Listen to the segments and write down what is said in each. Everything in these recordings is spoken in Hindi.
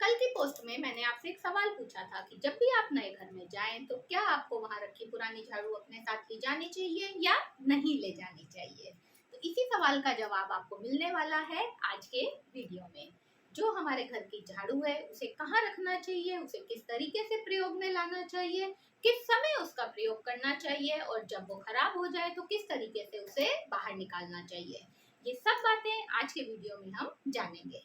कल की पोस्ट में मैंने आपसे एक सवाल पूछा था कि जब भी आप नए घर में जाएं तो क्या आपको वहां रखी पुरानी झाड़ू अपने साथ ले जानी चाहिए या नहीं ले जानी चाहिए। तो इसी सवाल का जवाब आपको मिलने वाला है आज के वीडियो में। जो हमारे घर की झाड़ू है उसे कहाँ रखना चाहिए, उसे किस तरीके से प्रयोग में लाना चाहिए, किस समय उसका प्रयोग करना चाहिए और जब वो खराब हो जाए तो किस तरीके से उसे बाहर निकालना चाहिए, ये सब बातें आज के वीडियो में हम जानेंगे।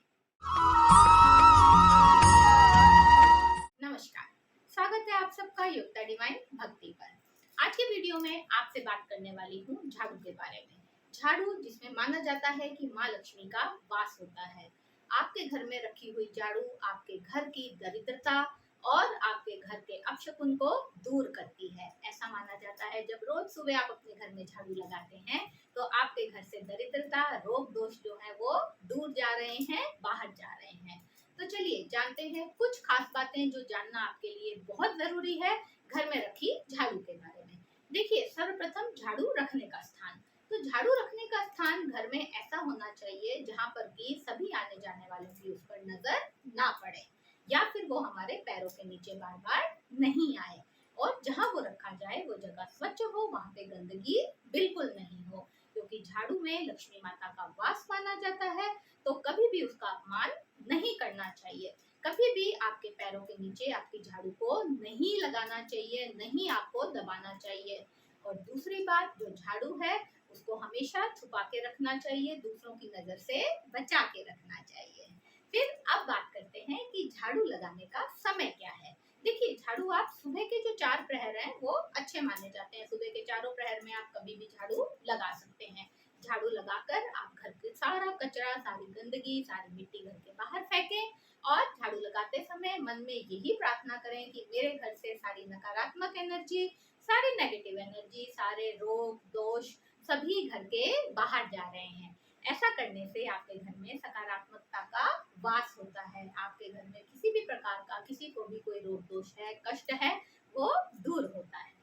नमस्कार, स्वागत है आप सबका युक्ता डिवाइन भक्ति पर। आज के वीडियो में आपसे बात करने वाली हूँ झाड़ू के बारे में। झाड़ू जिसमें माना जाता है कि माँ लक्ष्मी का वास होता है। आपके घर में रखी हुई झाड़ू आपके घर की दरिद्रता और आपके घर के अपशकुन को दूर करती है। ऐसा माना जाता है जब रोज सुबह आप अपने घर में झाड़ू लगाते हैं तो आपके घर से दरिद्रता, रोग दोष जो है वो दूर जा रहे हैं, बाहर जा रहे हैं। तो चलिए जानते हैं कुछ खास बातें जो जानना आपके लिए बहुत जरूरी है घर में रखी झाड़ू के बारे में। देखिए, सर्वप्रथम झाड़ू रखने का स्थान। तो झाड़ू रखने का स्थान घर में ऐसा होना चाहिए जहाँ पर कि सभी आने जाने वालों की उस पर नजर ना पड़े या फिर वो हमारे पैरों के नीचे बार बार नहीं आए। और जहाँ वो रखा जाए वो जगह स्वच्छ हो, वहाँ पे गंदगी बिल्कुल नहीं हो, क्योंकि झाड़ू में लक्ष्मी माता का वास माना जाता है। तो कभी भी उसका अपमान नहीं करना चाहिए। कभी भी आपके पैरों के नीचे आपकी झाड़ू को नहीं लगाना चाहिए, नहीं आपको दबाना चाहिए। और दूसरी बात, जो झाड़ू है उसको हमेशा छुपा के रखना चाहिए, दूसरों की नजर से बचा के रखना चाहिए। फिर अब बात करते हैं कि झाड़ू लगाने का समय क्या है। देखिए, झाड़ू आप सुबह के जो 4 प्रहर हैं वो अच्छे माने जाते हैं। सुबह के चारों प्रहर में आप कभी भी झाड़ू लगा सकते हैं। झाड़ू लगाकर आप घर के सारा कचरा, सारी गंदगी, सारी मिट्टी घर के बाहर फेंकें और झाड़ू लगाते समय मन में यही प्रार्थना करें कि मेरे घर से सारी नकारात्मक एनर्जी, सारी नेगेटिव एनर्जी, सारे रोग दोष सभी घर के बाहर जा रहे हैं। ऐसा करने से आपके घर में सकारात्मकता का वास होता है। आपके घर में किसी भी प्रकार का, किसी को भी कोई रोग दोष है, कष्ट है, वो दूर होता है।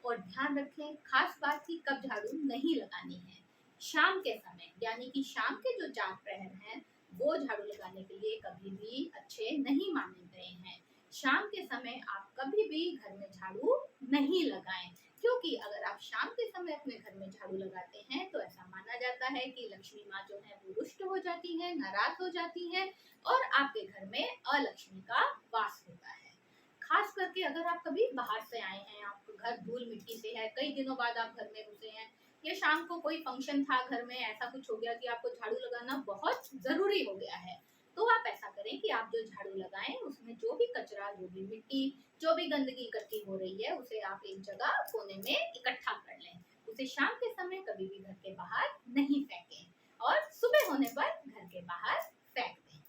और ध्यान रखें खास बात की, कब झाड़ू नहीं लगानी है। शाम के समय, यानी कि शाम के जो 4 प्रहर हैं वो झाड़ू लगाने के लिए कभी भी अच्छे नहीं माने गए हैं। शाम के समय आप कभी भी घर में झाड़ू नहीं लगाएं, क्योंकि अगर आप शाम के समय अपने घर में झाड़ू लगाते हैं तो ऐसा माना जाता है कि लक्ष्मी माँ जो है वो रुष्ट हो जाती है, नाराज हो जाती है और आपके घर में अलक्ष्मी का वास होता है। खास करके अगर आप कभी बाहर से आए हैं, आपका घर धूल मिट्टी से है, कई दिनों बाद आप घर में घुसे हैं, या शाम को कोई फंक्शन था घर में, ऐसा कुछ हो गया कि आपको झाड़ू लगाना बहुत जरूरी हो गया है, तो आप ऐसा करें कि आप जो झाड़ू लगाएं उसमें जो भी कचरा, जो भी मिट्टी, जो भी गंदगी इकट्ठी हो रही है उसे आप एक जगह कोने में इकट्ठा कर लें। उसे शाम के समय कभी भी घर के बाहर नहीं फेंकें और सुबह होने पर घर के बाहर फेंक दें।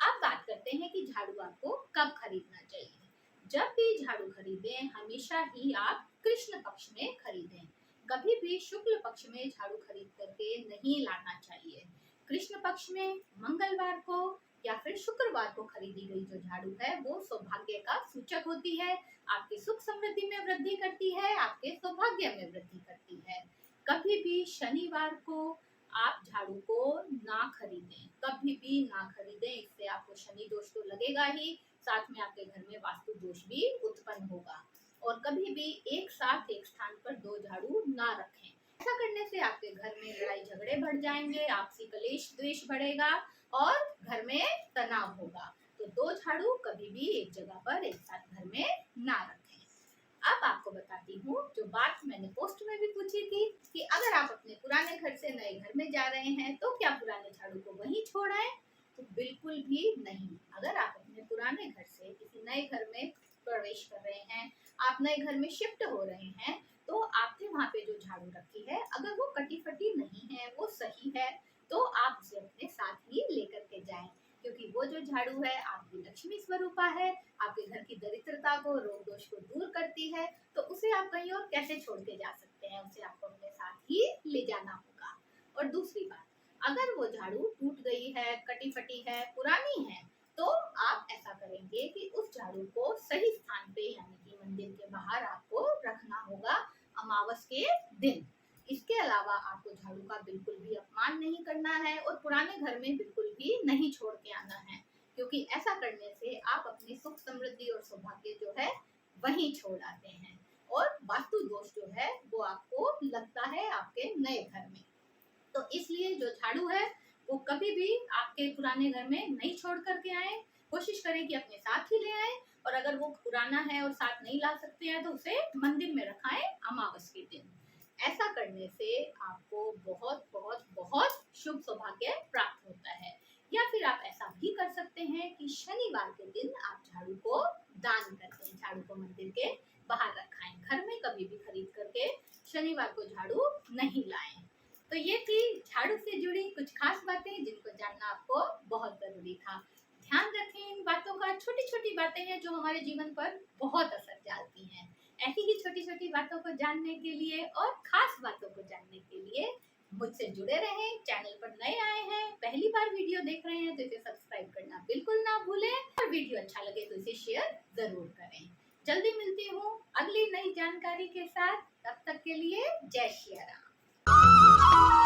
अब बात करते हैं कि झाड़ू आपको कब खरीदना चाहिए। जब भी झाड़ू खरीदें हमेशा ही आप कृष्ण पक्ष में खरीदें। कभी भी शुक्ल पक्ष में झाड़ू खरीद करके नहीं लाना चाहिए। कृष्ण पक्ष में मंगलवार को या फिर शुक्रवार को खरीदी गई जो झाड़ू है वो सौभाग्य का सूचक होती है, आपकी सुख समृद्धि में वृद्धि करती है, आपके सौभाग्य में वृद्धि करती है। कभी भी शनिवार को आप झाड़ू को ना खरीदें, कभी भी ना खरीदें। इससे आपको शनि दोष तो लगेगा ही, साथ में आपके घर में वास्तु दोष भी उत्पन्न होगा। और कभी भी एक साथ एक स्थान पर 2 झाड़ू ना रखें। ऐसा करने से आपके घर में लड़ाई झगड़े बढ़ जाएंगे, आपसी कलेश द्वेष बढ़ेगा और घर में तनाव होगा। तो 2 झाड़ू कभी भी एक जगह पर एक साथ घर में ना रखें। अब आपको बताती हूँ जो बात मैंने पोस्ट में भी पूछी थी कि अगर आप अपने पुराने घर से नए घर में जा रहे हैं तो क्या पुराने झाड़ू को वहीं छोड़ आए। तो बिल्कुल भी नहीं। अगर आप अपने पुराने घर से किसी नए घर में प्रवेश कर रहे हैं, आप नए घर में शिफ्ट हो रहे हैं, तो आपने वहाँ पे जो झाड़ू रखी है अगर वो कटी फटी नहीं है, वो सही है, तो आप उसे अपने साथ ही लेकर के जाएं, क्योंकि वो जो झाड़ू है आपकी लक्ष्मी स्वरूपा है, आपके घर की दरिद्रता को, रोग दोष को दूर करती है। तो उसे आप कहीं और कैसे छोड़ के जा सकते हैं, उसे आपको अपने साथ ही ले जाना होगा। और दूसरी बात, अगर वो झाड़ू टूट गई है, कटी फटी है, पुरानी है, तो आप ऐसा करेंगे कि उस झाड़ू को सही स्थान पे, यानी कि मंदिर के बाहर आपको रखना होगा अमावस के दिन। इसके अलावा आपको झाड़ू का बिल्कुल भी अपमान नहीं करना है और पुराने घर में बिल्कुल भी नहीं छोड़ के आना है, क्योंकि ऐसा करने से आप अपनी सुख समृद्धि और सौभाग्य जो है वहीं छोड़ आते हैं और वास्तु दोष जो है वो आपको लगता है आपके नए घर में। तो इसलिए जो झाड़ू है वो कभी भी आपके पुराने घर में नहीं छोड़ करके आए, कोशिश करें कि अपने साथ ही ले आए, और अगर वो पुराना है और साथ नहीं ला सकते हैं तो उसे मंदिर में रखाएं अमावस के दिन। ऐसा करने से आपको बहुत बहुत बहुत शुभ सौभाग्य प्राप्त होता है। या फिर आप ऐसा भी कर सकते हैं कि शनिवार के दिन आप झाड़ू को दान कर दें, झाड़ू को मंदिर के बाहर रखाएं, घर में कभी भी खरीद करके शनिवार को झाड़ू नहीं लाएं। तो ये थी झाड़ू से जुड़ी कुछ खास बातें जिनको जानना आपको बहुत जरूरी था। ध्यान रखें इन बातों का, छोटी छोटी बातें हैं जो हमारे जीवन पर बहुत असर डालती हैं। ऐसी ही छोटी छोटी बातों को जानने के लिए और खास बातों को जानने के लिए मुझसे जुड़े रहें। चैनल पर नए आए हैं, पहली बार वीडियो देख रहे हैं तो इसे सब्सक्राइब करना बिल्कुल ना भूलें, और वीडियो अच्छा लगे तो इसे शेयर जरूर करें। जल्दी मिलती हूँ अगली नई जानकारी के साथ, तब तक के लिए जय श्री राम।